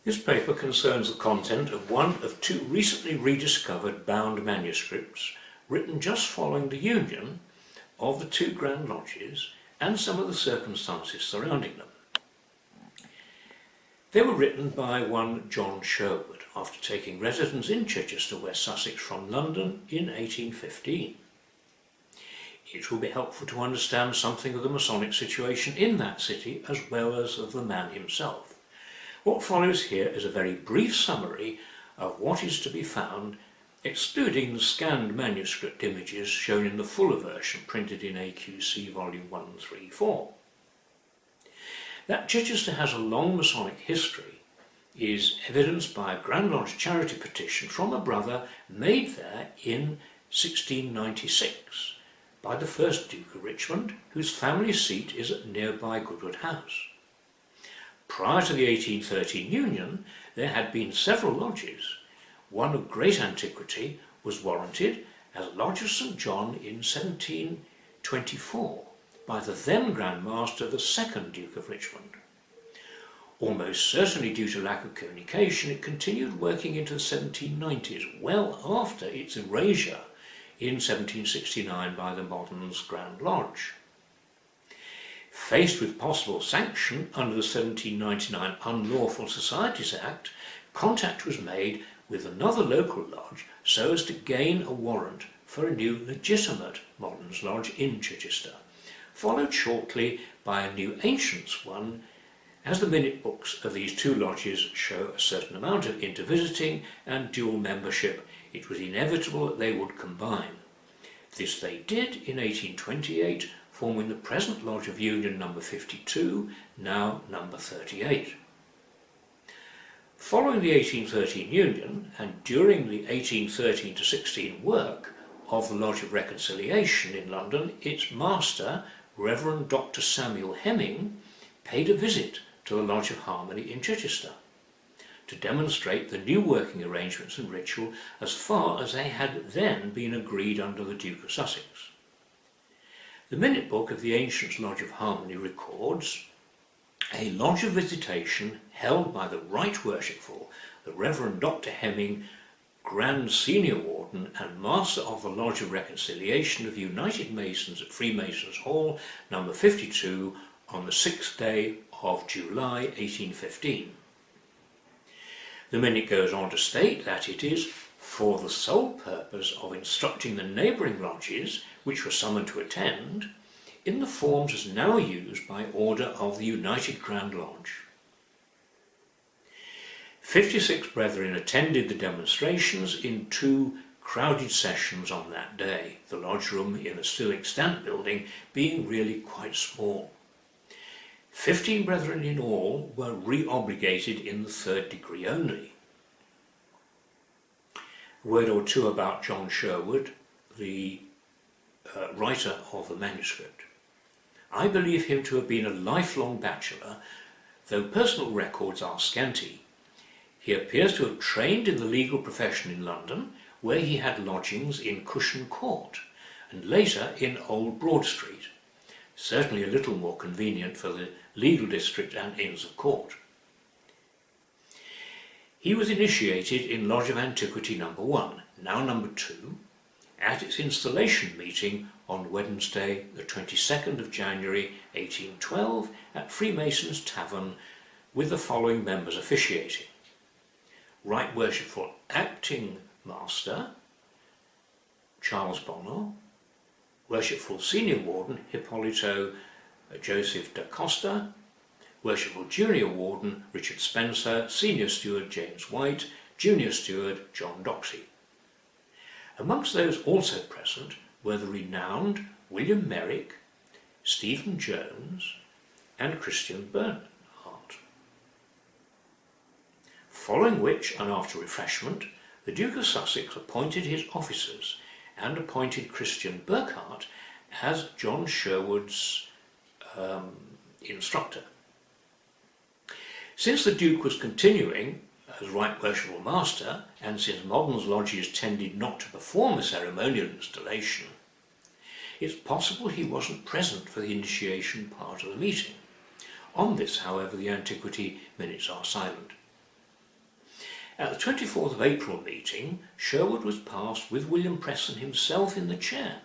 This paper concerns the content of one of two recently rediscovered bound manuscripts written just following the union of the two Grand Lodges and some of the circumstances surrounding them. They were written by one John Sherwood after taking residence in Chichester, West Sussex from London in 1815. It will be helpful to understand something of the Masonic situation in that city as well as of the man himself. What follows here is a very brief summary of what is to be found, excluding the scanned manuscript images shown in the fuller version printed in AQC Volume 134. That Chichester has a long Masonic history is evidenced by a Grand Lodge charity petition from a brother made there in 1696 by the first Duke of Richmond, whose family seat is at nearby Goodwood House. Prior to the 1813 union, there had been several lodges. One of great antiquity was warranted as Lodge of St. John in 1724 by the then Grand Master, the second Duke of Richmond. Almost certainly due to lack of communication, it continued working into the 1790s, well after its erasure in 1769 by the Moderns Grand Lodge. Faced with possible sanction under the 1799 Unlawful Societies Act, contact was made with another local lodge so as to gain a warrant for a new legitimate Moderns Lodge in Chichester, followed shortly by a new Ancients one. As the minute books of these two lodges show a certain amount of intervisiting and dual membership, it was inevitable that they would combine. This they did in 1828, forming the present Lodge of Union number 52, now number 38. Following the 1813 union and during the 1813-16 work of the Lodge of Reconciliation in London, its master, Reverend Dr. Samuel Hemming, paid a visit to the Lodge of Harmony in Chichester to demonstrate the new working arrangements and ritual as far as they had then been agreed under the Duke of Sussex. The minute book of the Ancients Lodge of Harmony records a lodge of visitation held by the Right Worshipful, the Reverend Dr. Hemming, Grand Senior Warden and Master of the Lodge of Reconciliation of the United Masons at Freemasons Hall, number 52, on the 6th day of July 1815. The minute goes on to state that it is for the sole purpose of instructing the neighbouring lodges, which were summoned to attend, in the forms as now used by order of the United Grand Lodge. 56 brethren attended the demonstrations in two crowded sessions on that day, the lodge room in the still extant building being really quite small. 15 brethren in all were re-obligated in the third degree only. A word or two about John Sherwood, the writer of the manuscript. I believe him to have been a lifelong bachelor, though personal records are scanty. He appears to have trained in the legal profession in London, where he had lodgings in Cushion Court, and later in Old Broad Street, certainly a little more convenient for the legal district and Inns of Court. He was initiated in Lodge of Antiquity number 1, now number 2, at its installation meeting on Wednesday the 22nd of January 1812 at Freemasons Tavern, with the following members officiating: Right Worshipful Acting Master Charles Bonner, Worshipful Senior Warden Hippolito Joseph da Costa, Worshipful Junior Warden Richard Spencer, Senior Steward James White, Junior Steward John Doxey. Amongst those also present were the renowned William Merrick, Stephen Jones and Christian Bernhardt. Following which, and after refreshment, the Duke of Sussex appointed his officers and appointed Christian Burkhardt as John Sherwood's instructor. Since the Duke was continuing as Right Worshipful Master, and since Moderns lodges tended not to perform a ceremonial installation, it's possible he wasn't present for the initiation part of the meeting. On this, however, the antiquity minutes are silent. At the 24th of April meeting, Sherwood was passed with William Preston himself in the chair,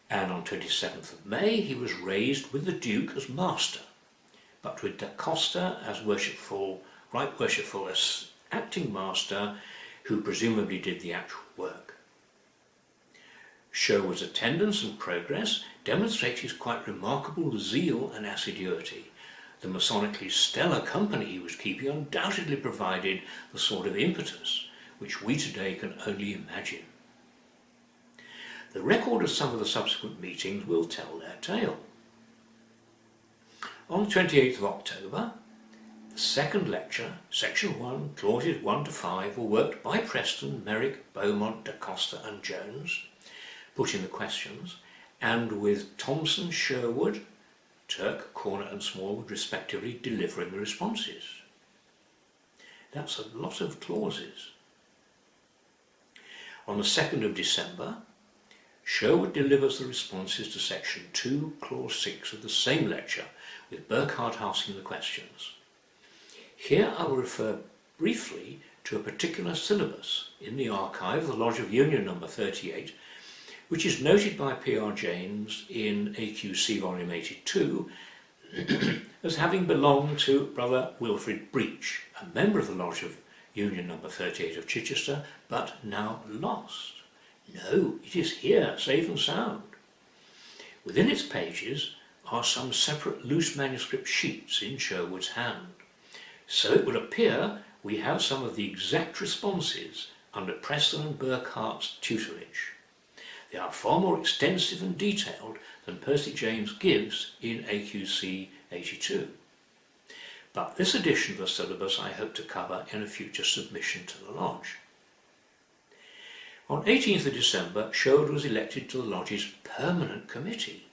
and on 27th of May he was raised with the Duke as Master, but with Da Costa as Right Worshipful as acting Master, who presumably did the actual work. Sherwood's attendance and progress demonstrate his quite remarkable zeal and assiduity. The Masonically stellar company he was keeping undoubtedly provided the sort of impetus which we today can only imagine. The record of some of the subsequent meetings will tell their tale. On the 28th of October, the second lecture, Section 1, Clauses 1 to 5, were worked by Preston, Merrick, Beaumont, Da Costa and Jones, putting the questions, and with Thomson, Sherwood, Turk, Corner and Smallwood respectively delivering the responses. That's a lot of clauses. On the 2nd of December, Sherwood delivers the responses to Section 2, Clause 6 of the same lecture, with Burkhardt asking the questions. Here I will refer briefly to a particular syllabus in the archive of the Lodge of Union number 38, which is noted by P.R. James in AQC volume 82 as having belonged to Brother Wilfrid Breach, a member of the Lodge of Union number 38 of Chichester, but now lost. No, it is here, safe and sound. Within its pages are some separate loose manuscript sheets in Sherwood's hand. So it would appear we have some of the exact responses under Preston and Burkhardt's tutelage. They are far more extensive and detailed than Percy James gives in AQC 82. But this edition of the syllabus I hope to cover in a future submission to the Lodge. On 18th of December, Sherwood was elected to the Lodge's Permanent Committee.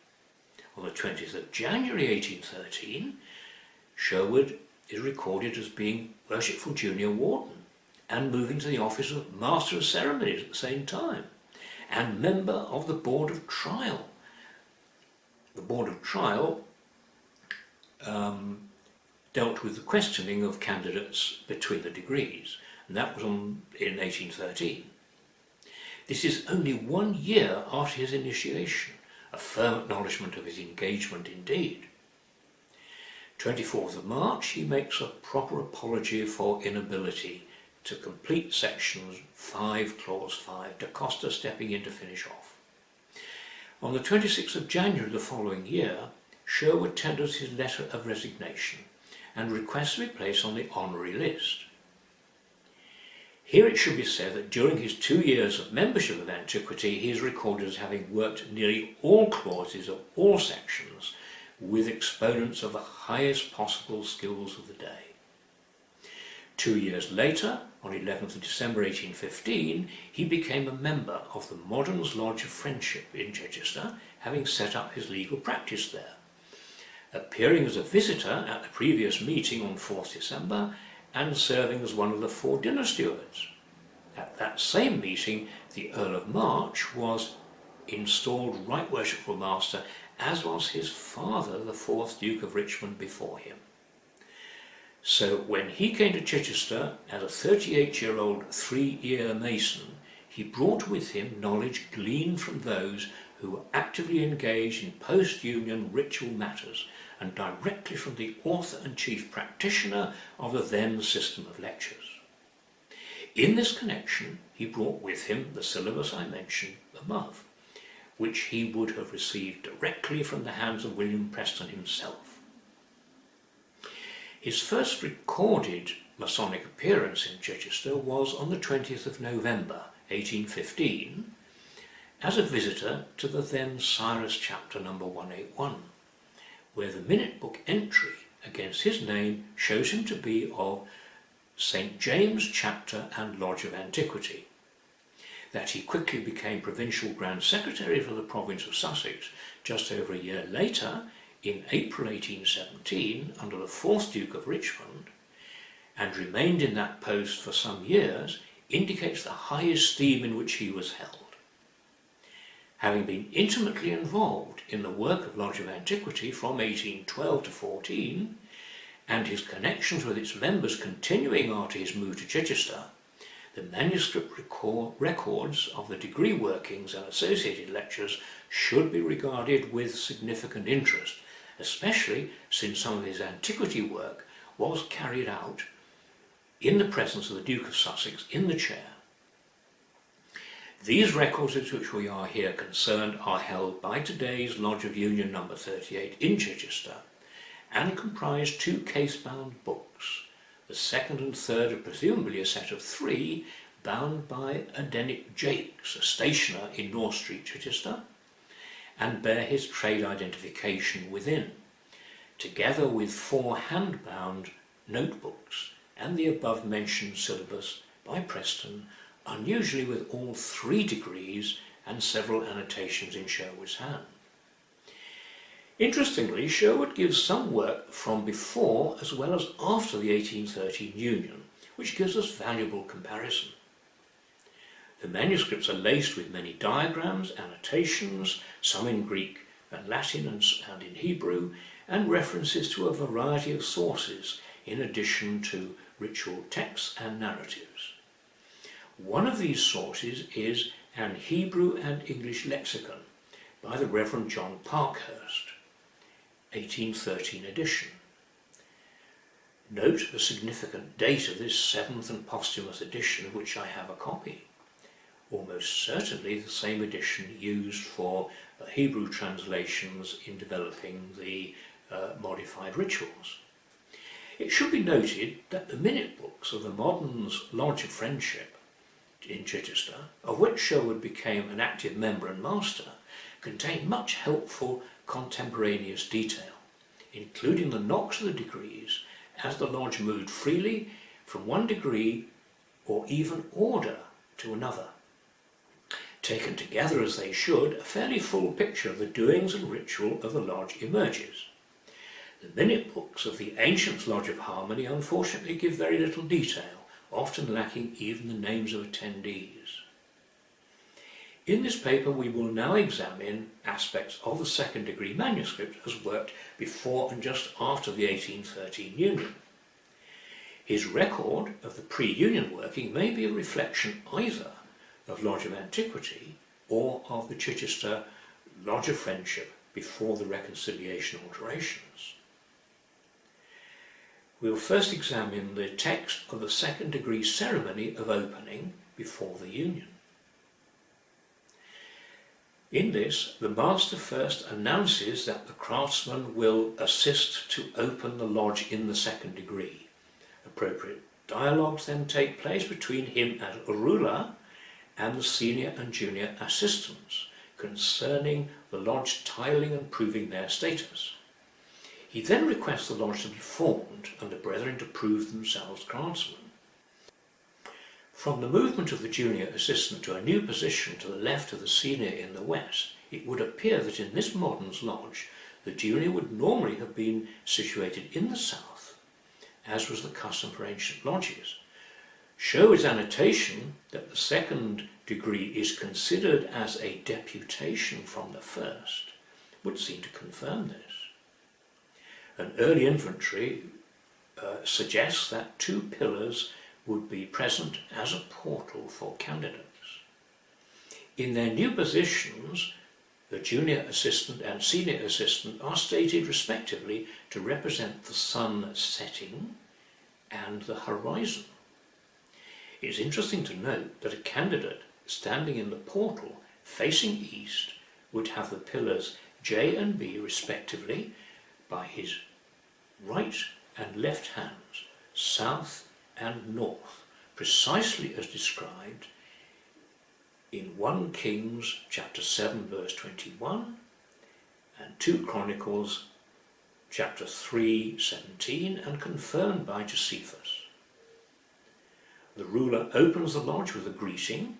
On the 20th of January 1813, Sherwood is recorded as being Worshipful Junior Warden and moving to the office of Master of Ceremonies at the same time, and member of the Board of Trial. The Board of Trial dealt with the questioning of candidates between the degrees, and that was in 1813. This is only 1 year after his initiation, a firm acknowledgement of his engagement indeed. 24th of March, he makes a proper apology for inability to complete sections 5, clause 5, Da Costa stepping in to finish off. On the 26th of January the following year, Sherwood tenders his letter of resignation and requests to be placed on the honorary list. Here it should be said that during his 2 years of membership of Antiquity, he is recorded as having worked nearly all clauses of all sections with exponents of the highest possible skills of the day. 2 years later, on 11th of December 1815, he became a member of the Moderns Lodge of Friendship in Chichester, having set up his legal practice there, appearing as a visitor at the previous meeting on 4th December and serving as one of the 4 dinner stewards. At that same meeting, the Earl of March was installed Right Worshipful Master, as was his father, the 4th Duke of Richmond, before him. So when he came to Chichester as a 38-year-old 3-year Mason, he brought with him knowledge gleaned from those who were actively engaged in post-union ritual matters, and directly from the author and chief practitioner of the then system of lectures. In this connection, he brought with him the syllabus I mentioned above, which he would have received directly from the hands of William Preston himself. His first recorded Masonic appearance in Chichester was on the 20th of November 1815 as a visitor to the then Cyrus chapter number 181, where the minute book entry against his name shows him to be of St. James Chapter and Lodge of Antiquity. That he quickly became Provincial Grand Secretary for the province of Sussex just over a year later, in April 1817, under the 4th Duke of Richmond, and remained in that post for some years, indicates the high esteem in which he was held. Having been intimately involved in the work of Lodge of Antiquity from 1812 to 14, and his connections with its members continuing after his move to Chichester, the manuscript records of the degree workings and associated lectures should be regarded with significant interest, especially since some of his antiquity work was carried out in the presence of the Duke of Sussex in the chair. These records with which we are here concerned are held by today's Lodge of Union No. 38 in Chichester and comprise 2 case-bound books. The second and third are presumably a set of 3 bound by Adenic Jakes, a stationer in North Street, Chichester, and bear his trade identification within, together with 4 hand-bound notebooks and the above-mentioned syllabus by Preston, unusually with all 3 degrees and several annotations in Sherwood's hand. Interestingly, Sherwood gives some work from before as well as after the 1813 Union, which gives us valuable comparison. The manuscripts are laced with many diagrams, annotations, some in Greek and Latin and in Hebrew, and references to a variety of sources, in addition to ritual texts and narratives. One of these sources is an Hebrew and English lexicon by the Reverend John Parkhurst, 1813 edition. Note the significant date of this 7th and posthumous edition, of which I have a copy. Almost certainly the same edition used for Hebrew translations in developing the modified rituals. It should be noted that the minute books of the Moderns Lodge of Friendship in Chichester, of which Sherwood became an active member and master, contain much helpful contemporaneous detail, including the knocks of the degrees as the lodge moved freely from one degree or even order to another. Taken together as they should, a fairly full picture of the doings and ritual of the lodge emerges. The minute books of the Ancients' Lodge of Harmony unfortunately give very little detail, often lacking even the names of attendees. In this paper we will now examine aspects of the second degree manuscript as worked before and just after the 1813 Union. His record of the pre-Union working may be a reflection either of Lodge of Antiquity or of the Chichester Lodge of Friendship before the reconciliation alterations. We will first examine the text of the second degree ceremony of opening before the Union. In this, the master first announces that the craftsman will assist to open the lodge in the second degree. Appropriate dialogues then take place between him as ruler and the senior and junior assistants concerning the lodge tiling and proving their status. He then requests the lodge to be formed and the brethren to prove themselves craftsmen. From the movement of the junior assistant to a new position to the left of the senior in the west, it would appear that in this Moderns lodge the junior would normally have been situated in the south, as was the custom for ancient lodges. Sherwood's annotation that the second degree is considered as a deputation from the first would seem to confirm this. An early inventory suggests that 2 pillars would be present as a portal for candidates. In their new positions, the junior assistant and senior assistant are stated respectively to represent the sun setting and the horizon. It is interesting to note that a candidate standing in the portal facing east would have the pillars J and B respectively by his right and left hands, south and north, precisely as described in 1 Kings chapter 7 verse 21 and 2 Chronicles chapter 3:17 and confirmed by Josephus. The ruler opens the lodge with a greeting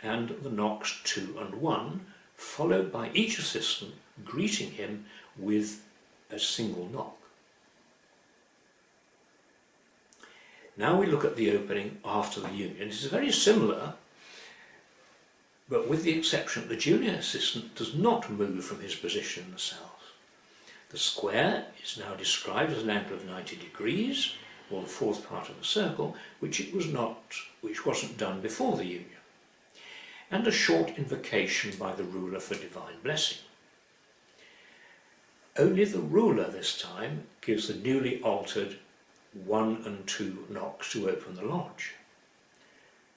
and the knocks 2 and 1, followed by each assistant greeting him with a single knock. Now we look at the opening after the Union. It is very similar, but with the exception that the junior assistant does not move from his position in the south. The square is now described as an angle of 90 degrees, or the fourth part of a circle, which wasn't done before the union, and a short invocation by the ruler for divine blessing. Only the ruler this time gives the newly altered 1 and 2 knocks to open the lodge.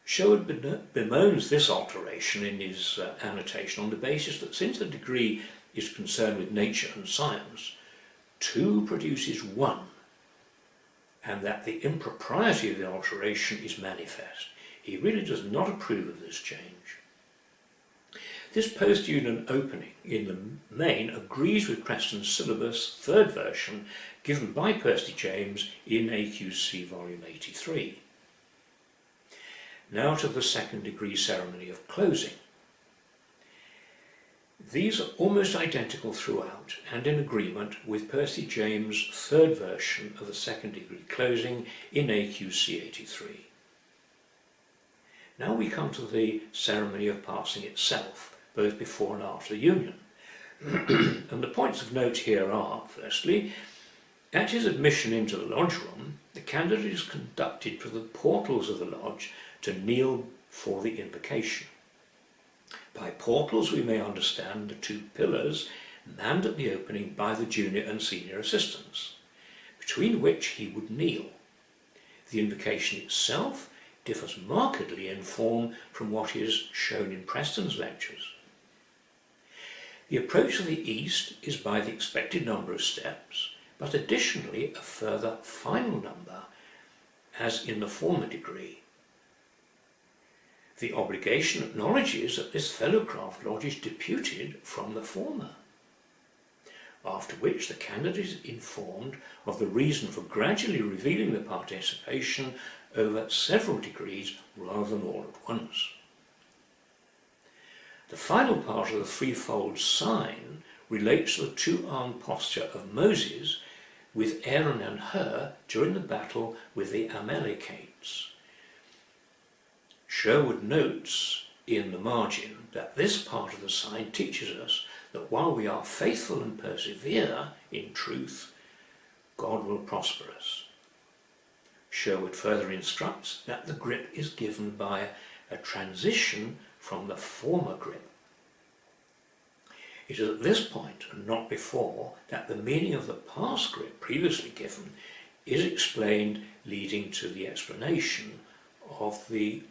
Sherwood bemoans this alteration in his annotation on the basis that since the degree is concerned with nature and science, 2 produces 1, and that the impropriety of the alteration is manifest. He really does not approve of this change. This post-union opening, in the main, agrees with Preston's syllabus, third version, given by Percy James in AQC volume 83. Now to the second degree ceremony of closing. These are almost identical throughout and in agreement with Percy James' third version of the second degree closing in AQC 83. Now we come to the ceremony of passing itself, both before and after the union. And the points of note here are, firstly, at his admission into the lodge room, the candidate is conducted to the portals of the lodge to kneel for the invocation. By portals we may understand the 2 pillars manned at the opening by the junior and senior assistants, between which he would kneel. The invocation itself differs markedly in form from what is shown in Preston's lectures. The approach to the east is by the expected number of steps, but additionally a further final number, as in the former degree. The obligation acknowledges that this fellowcraft lodge is deputed from the former, after which the candidate is informed of the reason for gradually revealing the participation over several degrees rather than all at once. The final part of the threefold sign relates to the 2-armed posture of Moses with Aaron and Hur during the battle with the Amalekites. Sherwood notes in the margin that this part of the sign teaches us that while we are faithful and persevere in truth, God will prosper us. Sherwood further instructs that the grip is given by a transition from the former grip. It is at this point, and not before, that the meaning of the past grip previously given is explained, leading to the explanation of the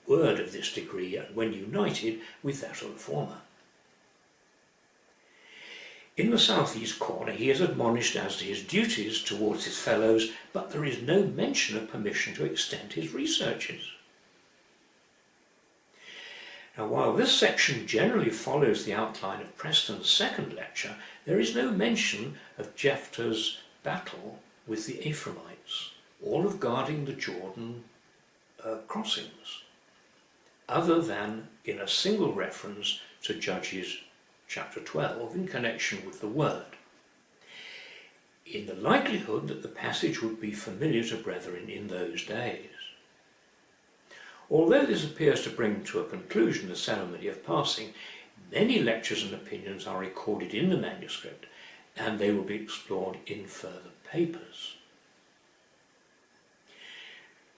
word of this degree and when united with that of the former. In the southeast corner he is admonished as to his duties towards his fellows, but there is no mention of permission to extend his researches. Now, while this section generally follows the outline of Preston's second lecture, there is no mention of Jephthah's battle with the Ephraimites, or of guarding the Jordan crossings, other than in a single reference to Judges chapter 12 in connection with the word, in the likelihood that the passage would be familiar to brethren in those days. Although this appears to bring to a conclusion the ceremony of passing, many lectures and opinions are recorded in the manuscript, and they will be explored in further papers.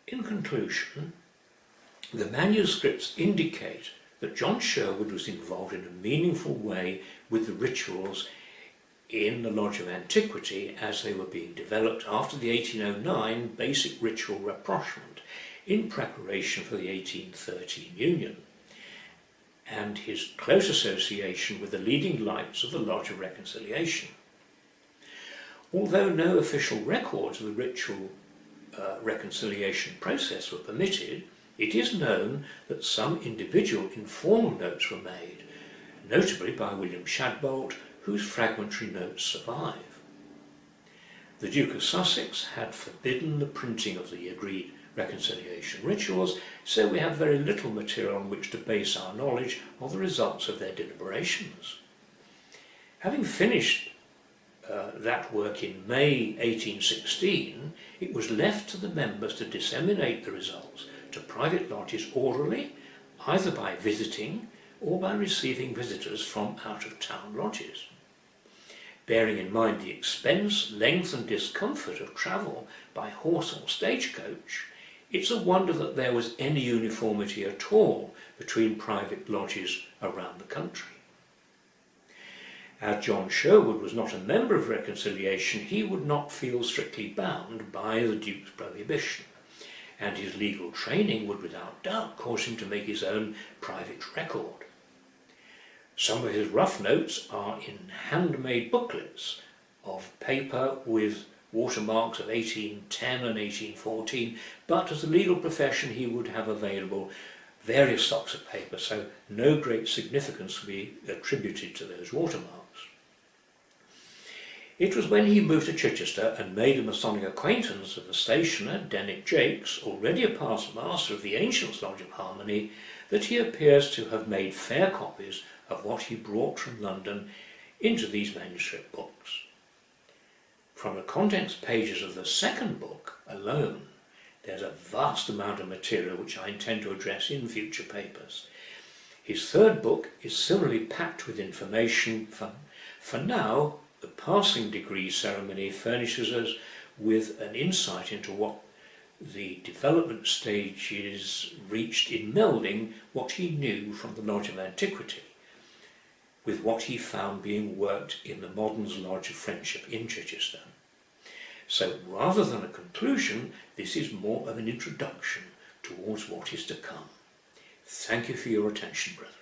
In conclusion, the manuscripts indicate that John Sherwood was involved in a meaningful way with the rituals in the Lodge of Antiquity as they were being developed after the 1809 basic ritual rapprochement in preparation for the 1813 Union, and his close association with the leading lights of the Lodge of Reconciliation. Although no official records of the ritual reconciliation process were permitted, it is known that some individual informal notes were made, notably by William Shadbolt, whose fragmentary notes survive. The Duke of Sussex had forbidden the printing of the agreed reconciliation rituals, so we have very little material on which to base our knowledge of the results of their deliberations. Having finished that work in May 1816, it was left to the members to disseminate the results to private lodges orally, either by visiting or by receiving visitors from out-of-town lodges. Bearing in mind the expense, length and discomfort of travel by horse or stagecoach, it's a wonder that there was any uniformity at all between private lodges around the country. As John Sherwood was not a member of Reconciliation, he would not feel strictly bound by the Duke's prohibition, and his legal training would without doubt cause him to make his own private record. Some of his rough notes are in handmade booklets of paper with watermarks of 1810 and 1814, but as a legal profession he would have available various stocks of paper, so no great significance will be attributed to those watermarks. It was when he moved to Chichester and made the Masonic acquaintance of the stationer, Dennet Jakes, already a past master of the Ancients' Lodge of Harmony, that he appears to have made fair copies of what he brought from London into these manuscript books. From the contents pages of the second book alone, there's a vast amount of material which I intend to address in future papers. His third book is similarly packed with information. For now, the passing degree ceremony furnishes us with an insight into what the development stages reached in melding what he knew from the Lodge of Antiquity with what he found being worked in the Moderns Lodge of Friendship in Chichester. So rather than a conclusion, this is more of an introduction towards what is to come. Thank you for your attention, brethren.